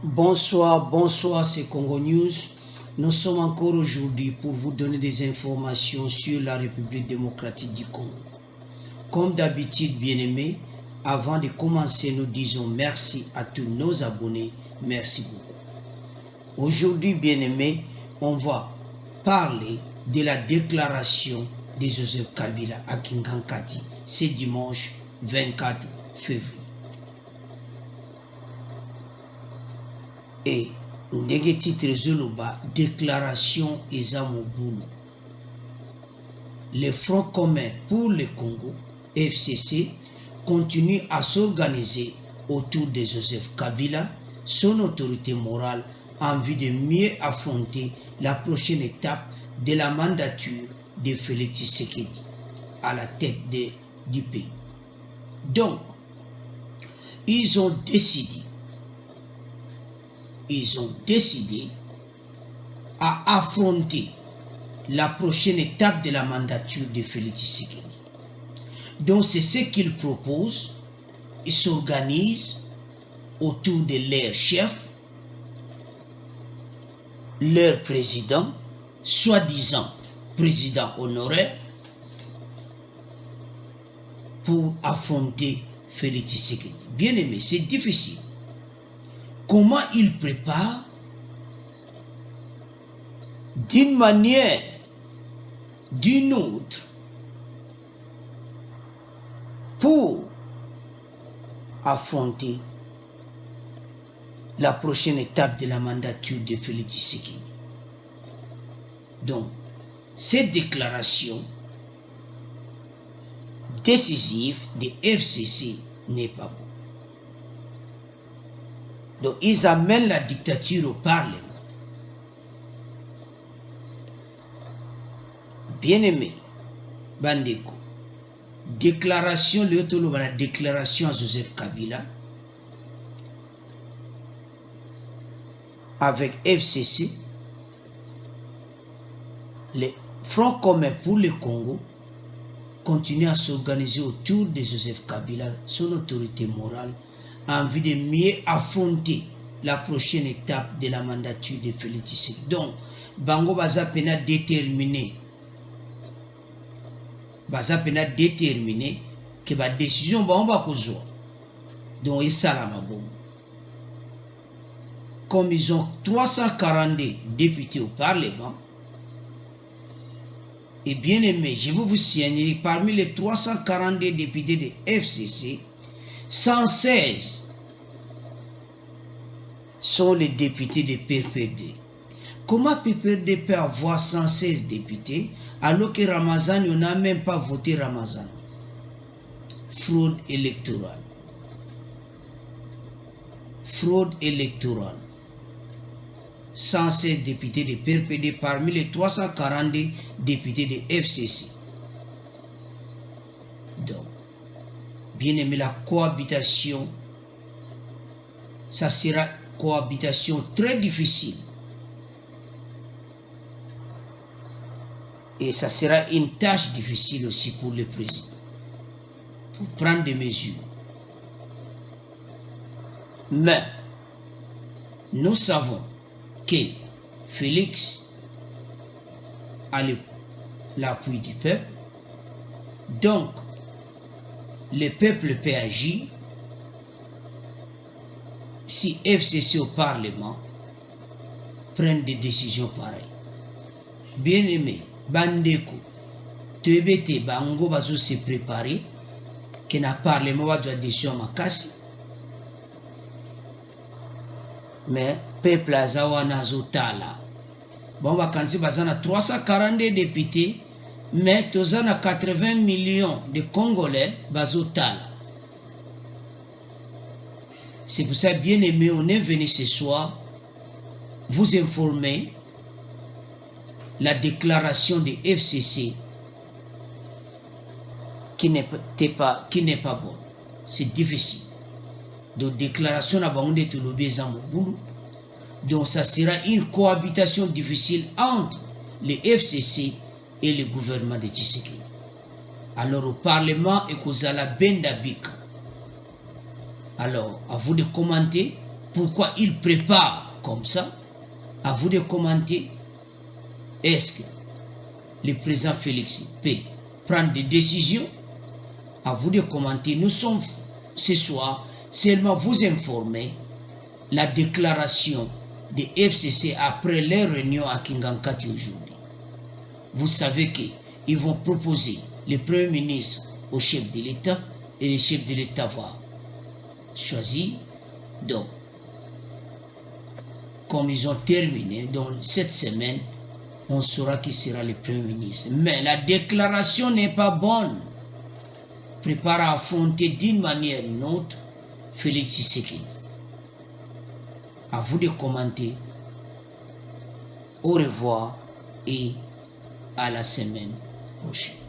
Bonsoir, bonsoir, c'est Congo News. Nous sommes encore aujourd'hui pour vous donner des informations sur la République démocratique du Congo. Comme d'habitude, bien-aimés, avant de commencer, nous disons merci à tous nos abonnés. Merci beaucoup. Aujourd'hui, bien-aimés, on va parler de la déclaration de Joseph Kabila à Kingankati. C'est dimanche 24 février. Et ndenge titre zoloba déclaration Ezamobulu. Le Front commun pour le Congo, FCC, continue à s'organiser autour de Joseph Kabila, son autorité morale, en vue de mieux affronter la prochaine étape de la mandature de Félix Tshisekedi à la tête du pays. Donc, ils ont décidé à affronter la prochaine étape de la mandature de Félix Tshisekedi. Donc c'est ce qu'ils proposent. Ils s'organisent autour de leur chef, leur président, soi-disant président honoraire, pour affronter Félix Tshisekedi. Bien aimé, c'est difficile. Comment il prépare d'une manière, d'une autre, pour affronter la prochaine étape de la mandature de Félix Tshisekedi. Donc, cette déclaration décisive de FCC n'est pas bonne. Donc, ils amènent la dictature au Parlement. Bien-aimé, Bandeko, déclaration, la déclaration à Joseph Kabila avec FCC, le Front commun pour le Congo continue à s'organiser autour de Joseph Kabila, son autorité morale, en vue de mieux affronter la prochaine étape de la mandature de Félix Tshisekedi. Donc, Bango baza pena déterminé que la décision va kozwa. Donc, et ça la bon. Comme ils ont 342 députés au Parlement, et bien aimé, je vais vous signaler, parmi les 342 députés de FCC, 116 sont les députés de PPRD. Comment PPRD peut avoir 116 députés alors que Ramazan, on n'a même pas voté Ramazan? Fraude électorale. Fraude électorale. 116 députés de PPRD parmi les 342 députés de FCC. Donc, bien aimé, la cohabitation, ça sera une cohabitation très difficile. Et ça sera une tâche difficile aussi pour le président, pour prendre des mesures. Mais, nous savons que Félix a l'appui du peuple. Donc, le peuple peut agir. Si FCC au Parlement prennent des décisions pareilles. Bien aimé, Bandeko, Tebete, Bango Bazo se préparer, que na Parlement va doit décision makasi. Mais peuple azawana zotala. Bon, vacances bazana 342 députés, mais tozana 80 millions de Congolais bazotala. C'est pour ça, bien aimé, on est venu ce soir vous informer la déclaration de FCC qui n'est pas bonne. C'est difficile. Donc, déclaration à Bango de Touloubé Zamobulu. Donc, ça sera une cohabitation difficile entre les FCC et le gouvernement de Tshisekedi. Alors, au Parlement, et Kozala Bendabika. Alors, à vous de commenter pourquoi il prépare comme ça. À vous de commenter. Est-ce que le président Félix peut prendre des décisions? À vous de commenter. Nous sommes ce soir seulement vous informer la déclaration de FCC après leur réunion à Kingankati aujourd'hui. Vous savez qu'ils vont proposer le Premier ministre au chef de l'État et le chef de l'État va choisir. Donc, comme ils ont terminé, dans cette semaine, on saura qui sera le Premier ministre. Mais la déclaration n'est pas bonne. Prépare à affronter d'une manière ou d'une autre Félix Tshisekedi. À vous de commenter. Au revoir et à la semaine prochaine.